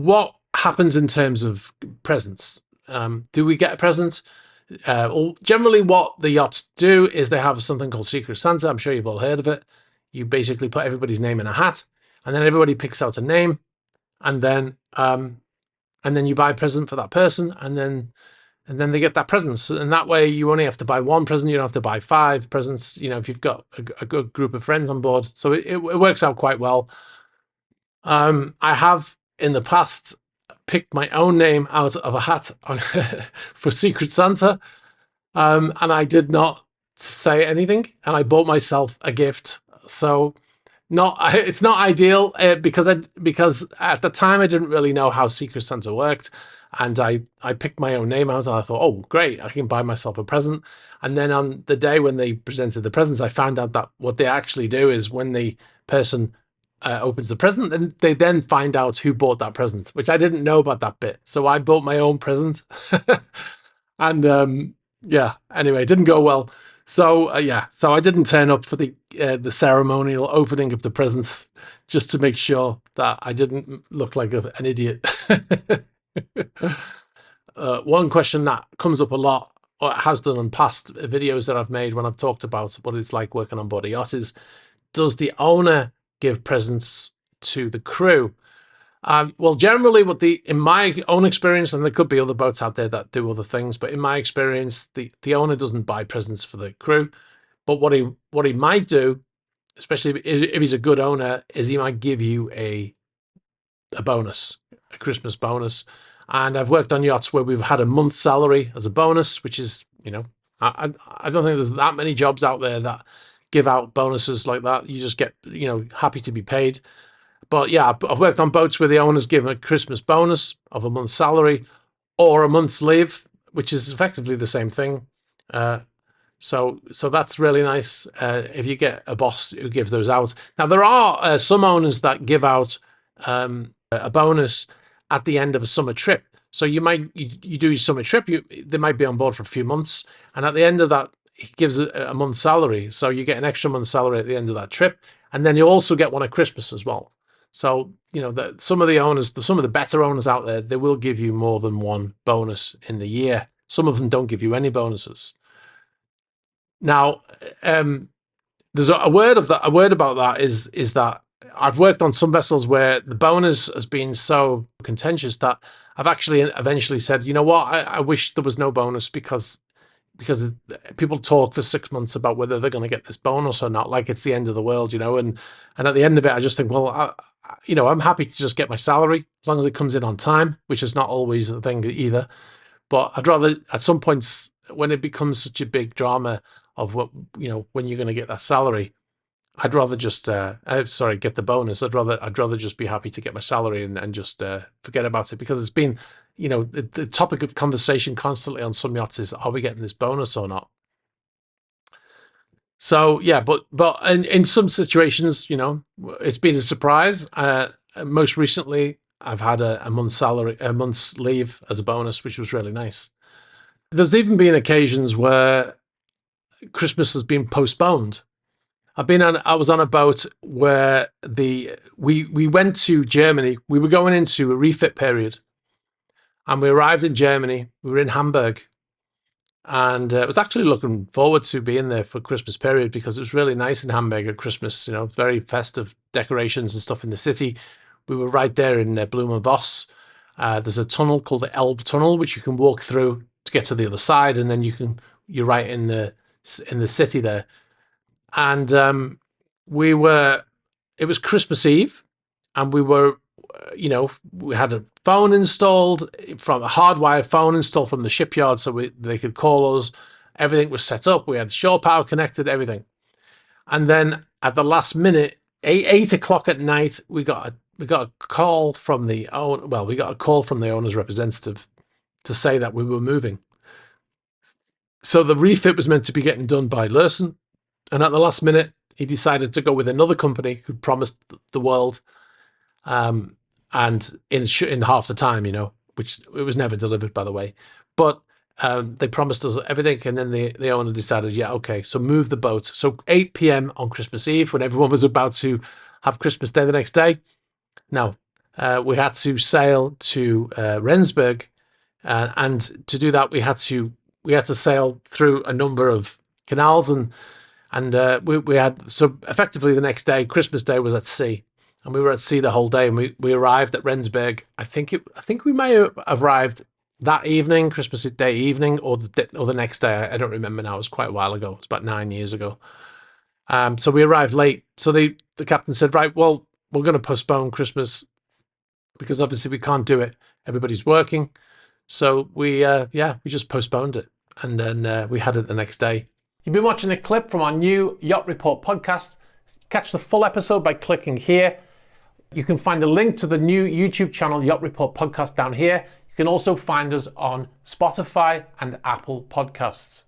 what happens in terms of presents? Do we get a present? Well, generally what the yachts do is they have something called Secret Santa. I'm sure you've all heard of it. You basically put everybody's name in a hat, and then everybody picks out a name, and then you buy a present for that person, and then they get that present. And that way you only have to buy one present. You don't have to buy 5 presents, if you've got a good group of friends on board. So it works out quite well. I have in the past picked my own name out of a hat for Secret Santa, and I did not say anything, and I bought myself a gift. So it's not ideal because at the time I didn't really know how Secret Santa worked, and I picked my own name out, and I thought, oh great, I can buy myself a present. And then on the day when they presented the presents, I found out that what they actually do is when the person opens the present, and they then find out who bought that present, which I didn't know about that bit. So I bought my own present, and yeah. Anyway, it didn't go well. So yeah, so I didn't turn up for the ceremonial opening of the presents, just to make sure that I didn't look like an idiot. One question that comes up a lot, or it has done in past videos that I've made when I've talked about what it's like working on board a yacht, is does the owner give presents to the crew? Well, generally, in my own experience, and there could be other boats out there that do other things, but in my experience, the owner doesn't buy presents for the crew. But what he might do, especially if he's a good owner, is he might give you a bonus, a Christmas bonus. And I've worked on yachts where we've had a month's salary as a bonus, which is, I don't think there's that many jobs out there that give out bonuses like that. You just get, happy to be paid. But yeah, I've worked on boats where the owners give a Christmas bonus of a month's salary or a month's leave, which is effectively the same thing. So that's really nice if you get a boss who gives those out. Now, there are some owners that give out a bonus at the end of a summer trip. So you do your summer trip, they might be on board for a few months, and at the end of that, he gives a month's salary. So you get an extra month's salary at the end of that trip, and then you also get one at Christmas as well. So, some of the owners, some of the better owners out there, they will give you more than one bonus in the year. Some of them don't give you any bonuses. Now, there's a word about that is that I've worked on some vessels where the bonus has been so contentious that I've actually eventually said, you know what, I wish there was no bonus, because people talk for 6 months about whether they're going to get this bonus or not, like it's the end of the world, and at the end of it, I just think, well, I'm happy to just get my salary as long as it comes in on time, which is not always a thing either. But I'd rather, at some points, when it becomes such a big drama of what, when you're going to get that salary, I'd rather just, get the bonus. I'd rather just be happy to get my salary and just forget about it, because it's been, the topic of conversation constantly on some yachts is, are we getting this bonus or not? So yeah, but in some situations, it's been a surprise. Most recently, I've had a month's leave as a bonus, which was really nice. There's even been occasions where Christmas has been postponed. I was on a boat where we went to Germany. We were going into a refit period, and we arrived in Germany. We were in Hamburg. And I was actually looking forward to being there for Christmas period, because it was really nice in Hamburg at Christmas, very festive decorations and stuff in the city. We were right there in Blumenvoss. There's a tunnel called the Elbe Tunnel, which you can walk through to get to the other side, and then you're right in the city there. And it was Christmas Eve, and we were, we had a phone installed, from a hardwired phone installed from the shipyard, so they could call us. Everything was set up. We had shore power connected, everything. And then at the last minute, 8 o'clock at night, we got a call from the owner. Well, we got a call from the owner's representative to say that we were moving. So the refit was meant to be getting done by Lursen, and at the last minute, he decided to go with another company who promised the world. And in half the time, which it was never delivered, by the way. But they promised us everything, and then the owner decided, yeah, okay, so move the boat. So 8 p.m. on Christmas Eve, when everyone was about to have Christmas Day the next day. Now, we had to sail to Rendsburg, and to do that we had to sail through a number of canals, and we had, so effectively the next day, Christmas Day, was at sea, and we were at sea the whole day, and we arrived at Rendsburg. I think we may have arrived that evening, Christmas Day evening, or the next day. I don't remember now. It was quite a while ago. It's about 9 years ago. So we arrived late. So the captain said, right, well, we're going to postpone Christmas because obviously we can't do it. Everybody's working. So we just postponed it, and then we had it the next day. You've been watching a clip from our new Yacht Report podcast. Catch the full episode by clicking here. You can find a link to the new YouTube channel Yacht Report podcast down here. You can also find us on Spotify and Apple Podcasts.